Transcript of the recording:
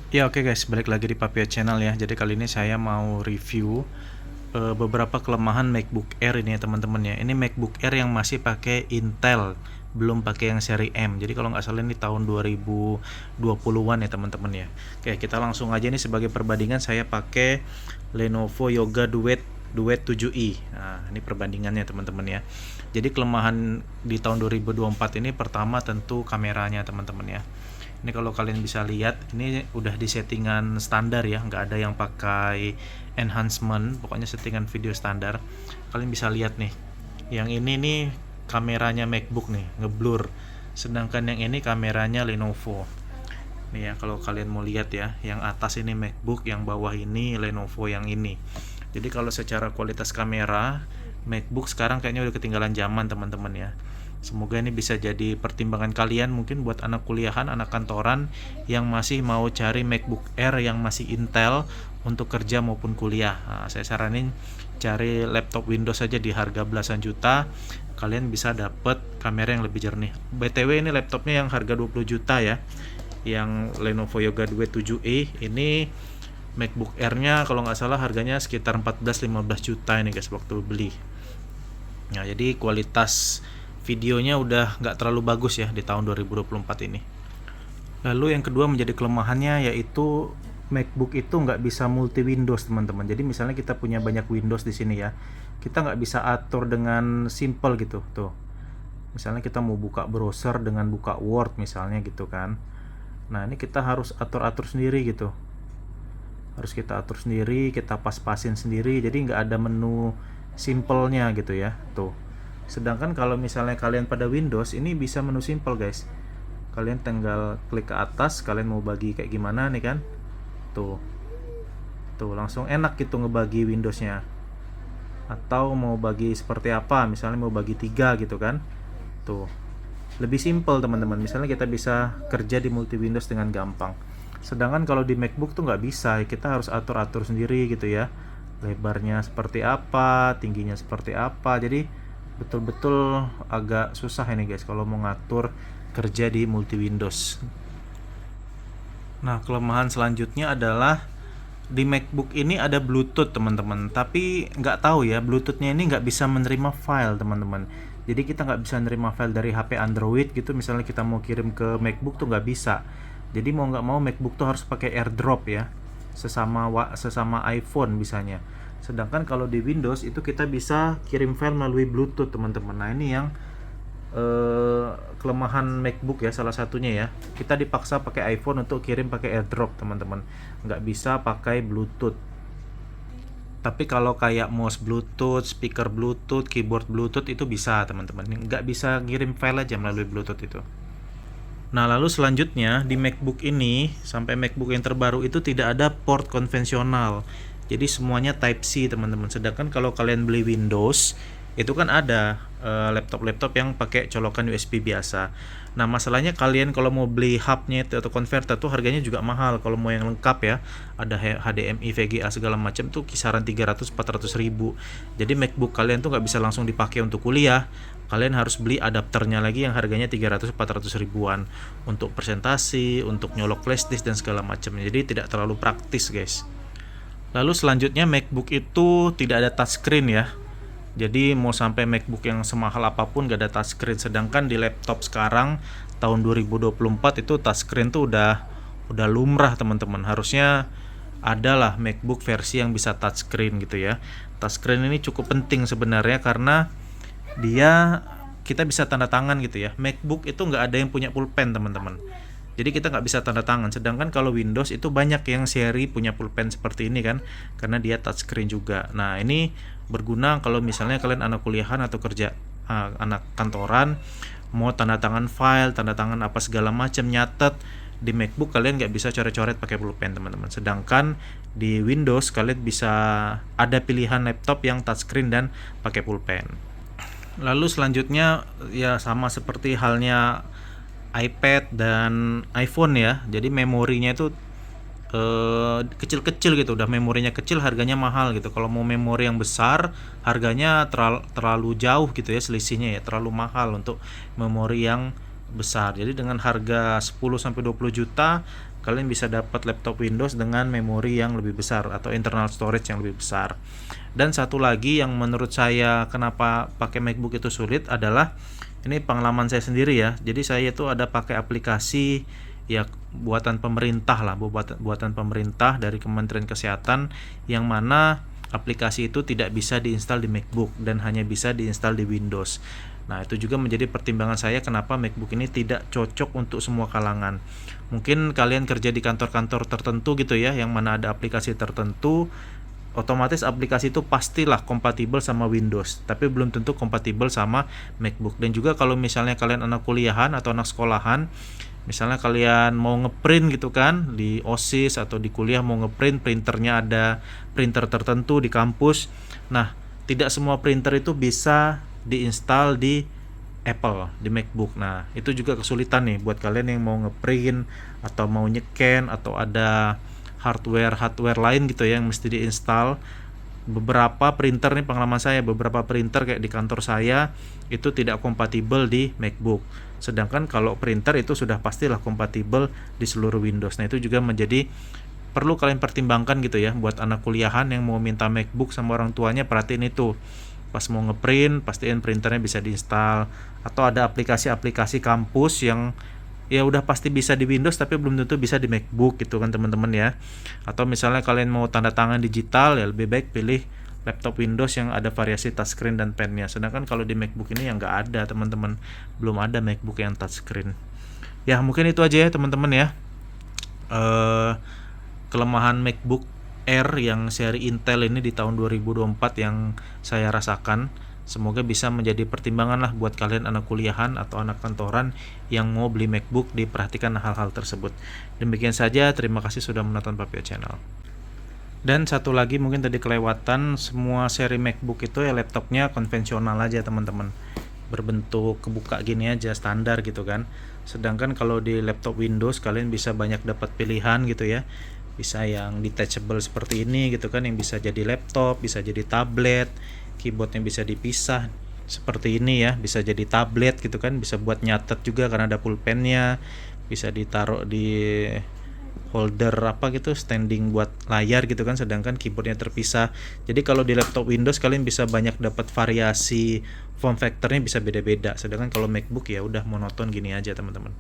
Ya oke guys, balik lagi di Papia Channel ya. Jadi kali ini saya mau review beberapa kelemahan MacBook Air ini ya teman-teman ya. Ini MacBook Air yang masih pakai Intel, belum pakai yang seri M. Jadi kalau nggak salah ini tahun 2020-an ya teman-teman ya. Oke, kita langsung aja nih sebagai perbandingan saya pakai Lenovo Yoga Duet 7i. Nah, ini perbandingannya teman-teman ya. Jadi kelemahan di tahun 2024 ini pertama tentu kameranya teman-teman ya. Ini kalau kalian bisa lihat, ini udah di settingan standar ya, nggak ada yang pakai enhancement, pokoknya settingan video standar. Kalian bisa lihat nih, yang ini nih kameranya MacBook nih, ngeblur. Sedangkan yang ini kameranya Lenovo. Nih ya, kalau kalian mau lihat ya, yang atas ini MacBook, yang bawah ini Lenovo yang ini. Jadi kalau secara kualitas kamera, MacBook sekarang kayaknya udah ketinggalan zaman teman-teman ya. Semoga ini bisa jadi pertimbangan kalian mungkin buat anak kuliahan, anak kantoran yang masih mau cari MacBook Air yang masih Intel untuk kerja maupun kuliah. Nah, saya saranin cari laptop Windows saja di harga belasan juta. Kalian bisa dapet kamera yang lebih jernih. BTW ini laptopnya yang harga 20 juta ya. Yang Lenovo Yoga Duet 7e ini MacBook Air-nya kalau nggak salah harganya sekitar 14-15 juta ini guys waktu beli. Nah, jadi kualitas videonya udah nggak terlalu bagus ya di tahun 2024 ini. Lalu yang kedua menjadi kelemahannya yaitu MacBook itu nggak bisa multi Windows teman-teman. Jadi misalnya kita punya banyak Windows di sini ya, kita nggak bisa atur dengan simple gitu tuh. Misalnya kita mau buka browser dengan buka Word misalnya gitu kan. Nah ini kita harus atur-atur sendiri gitu. Harus kita atur sendiri, kita pas-pasin sendiri. Jadi nggak ada menu simpelnya gitu ya tuh. Sedangkan kalau misalnya kalian pada Windows ini bisa menu simple guys. Kalian tinggal klik ke atas, kalian mau bagi kayak gimana nih kan. Tuh. Tuh langsung enak gitu ngebagi Windowsnya. Atau mau bagi seperti apa, misalnya mau bagi 3 gitu kan. Tuh. Lebih simple teman-teman. Misalnya kita bisa kerja di multi Windows dengan gampang. Sedangkan kalau di MacBook tuh nggak bisa, kita harus atur-atur sendiri gitu ya. Lebarnya seperti apa, tingginya seperti apa. Jadi betul-betul agak susah ini guys kalau mau ngatur kerja di multi Windows. Nah, kelemahan selanjutnya adalah di MacBook ini ada Bluetooth teman-teman, tapi nggak tahu ya Bluetoothnya ini nggak bisa menerima file teman-teman. Jadi kita nggak bisa menerima file dari HP Android gitu, misalnya kita mau kirim ke MacBook tuh nggak bisa. Jadi mau nggak mau MacBook tuh harus pakai AirDrop ya, sesama iPhone bisanya. Sedangkan kalau di Windows itu kita bisa kirim file melalui Bluetooth teman-teman. Nah ini yang kelemahan MacBook ya salah satunya ya. Kita dipaksa pakai iPhone untuk kirim pakai AirDrop teman-teman. Nggak bisa pakai Bluetooth. Tapi kalau kayak mouse Bluetooth, speaker Bluetooth, keyboard Bluetooth itu bisa teman-teman. Nggak bisa kirim file aja melalui Bluetooth itu. Nah, lalu selanjutnya di MacBook ini sampai MacBook yang terbaru itu tidak ada port konvensional. Jadi semuanya Type C, teman-teman. Sedangkan kalau kalian beli Windows, itu kan ada laptop-laptop yang pakai colokan USB biasa. Nah, masalahnya kalian kalau mau beli hubnya itu atau converter tuh harganya juga mahal. Kalau mau yang lengkap ya, ada HDMI, VGA segala macam tuh kisaran 300-400 ribu. Jadi MacBook kalian tuh nggak bisa langsung dipakai untuk kuliah. Kalian harus beli adapternya lagi yang harganya 300-400 ribuan untuk presentasi, untuk nyolok flash disk dan segala macam. Jadi tidak terlalu praktis, guys. Lalu selanjutnya MacBook itu tidak ada touchscreen ya. Jadi mau sampai MacBook yang semahal apapun gak ada touchscreen. Sedangkan di laptop sekarang tahun 2024 itu touchscreen tuh udah lumrah teman-teman. Harusnya adalah MacBook versi yang bisa touchscreen gitu ya. Touchscreen ini cukup penting sebenarnya karena dia kita bisa tanda tangan gitu ya. MacBook itu nggak ada yang punya pulpen teman-teman. Jadi kita nggak bisa tanda tangan. Sedangkan kalau Windows itu banyak yang seri punya pulpen seperti ini kan, karena dia touchscreen juga. Nah ini berguna kalau misalnya kalian anak kuliahan atau kerja anak kantoran, mau tanda tangan file, tanda tangan apa segala macam, nyatet di MacBook kalian nggak bisa coret-coret pakai pulpen teman-teman. Sedangkan di Windows kalian bisa ada pilihan laptop yang touchscreen dan pakai pulpen. Lalu selanjutnya ya sama seperti halnya iPad dan iPhone ya. Jadi memorinya itu kecil-kecil gitu. Udah memorinya kecil harganya mahal gitu. Kalau mau memori yang besar harganya terlalu jauh gitu ya selisihnya ya. Terlalu mahal untuk memori yang besar. Jadi dengan harga 10 sampai 20 juta kalian bisa dapat laptop Windows dengan memori yang lebih besar atau internal storage yang lebih besar. Dan satu lagi yang menurut saya kenapa pakai MacBook itu sulit adalah ini pengalaman saya sendiri ya. Jadi saya itu ada pakai aplikasi ya buatan pemerintah lah, buatan pemerintah dari Kementerian Kesehatan, yang mana aplikasi itu tidak bisa diinstal di MacBook dan hanya bisa diinstal di Windows. Nah, itu juga menjadi pertimbangan saya kenapa MacBook ini tidak cocok untuk semua kalangan. Mungkin kalian kerja di kantor-kantor tertentu gitu ya, yang mana ada aplikasi tertentu, otomatis aplikasi itu pastilah kompatibel sama Windows, tapi belum tentu kompatibel sama MacBook. Dan juga kalau misalnya kalian anak kuliahan atau anak sekolahan, misalnya kalian mau ngeprint gitu kan di OSIS atau di kuliah, mau ngeprint, printernya ada printer tertentu di kampus. Nah, tidak semua printer itu bisa diinstal di Apple, di MacBook. Nah, itu juga kesulitan nih buat kalian yang mau ngeprint atau mau nyeken atau ada hardware lain gitu ya yang mesti diinstal. Beberapa printer nih, pengalaman saya, beberapa printer kayak di kantor saya itu tidak kompatibel di MacBook. Sedangkan kalau printer itu sudah pastilah kompatibel di seluruh Windows. Nah, itu juga menjadi perlu kalian pertimbangkan gitu ya buat anak kuliahan yang mau minta MacBook sama orang tuanya. Perhatiin itu. Pas mau ngeprint, pastiin printernya bisa diinstal. Atau ada aplikasi-aplikasi kampus yang ya udah pasti bisa di Windows tapi belum tentu bisa di MacBook gitu kan teman-teman ya. Atau misalnya kalian mau tanda tangan digital, ya lebih baik pilih laptop Windows yang ada variasi touchscreen dan pennya. Sedangkan kalau di MacBook ini yang nggak ada teman-teman, belum ada MacBook yang touchscreen. Ya mungkin itu aja ya teman-teman ya, kelemahan MacBook Air yang seri Intel ini di tahun 2024 yang saya rasakan. Semoga bisa menjadi pertimbangan lah buat kalian anak kuliahan atau anak kantoran yang mau beli MacBook, diperhatikan hal-hal tersebut. Demikian saja, terima kasih sudah menonton Papio Channel. Dan satu lagi mungkin tadi kelewatan, semua seri MacBook itu ya laptopnya konvensional aja teman-teman, berbentuk kebuka gini aja, standar gitu kan. Sedangkan kalau di laptop Windows kalian bisa banyak dapat pilihan gitu ya, bisa yang detachable seperti ini gitu kan, yang bisa jadi laptop, bisa jadi tablet, keyboardnya bisa dipisah seperti ini ya, bisa jadi tablet gitu kan, bisa buat nyatet juga karena ada pulpennya, bisa ditaruh di holder apa gitu, standing buat layar gitu kan, sedangkan keyboardnya terpisah. Jadi kalau di laptop Windows kalian bisa banyak dapat variasi form factornya, bisa beda-beda, sedangkan kalau MacBook ya udah monoton gini aja teman-teman.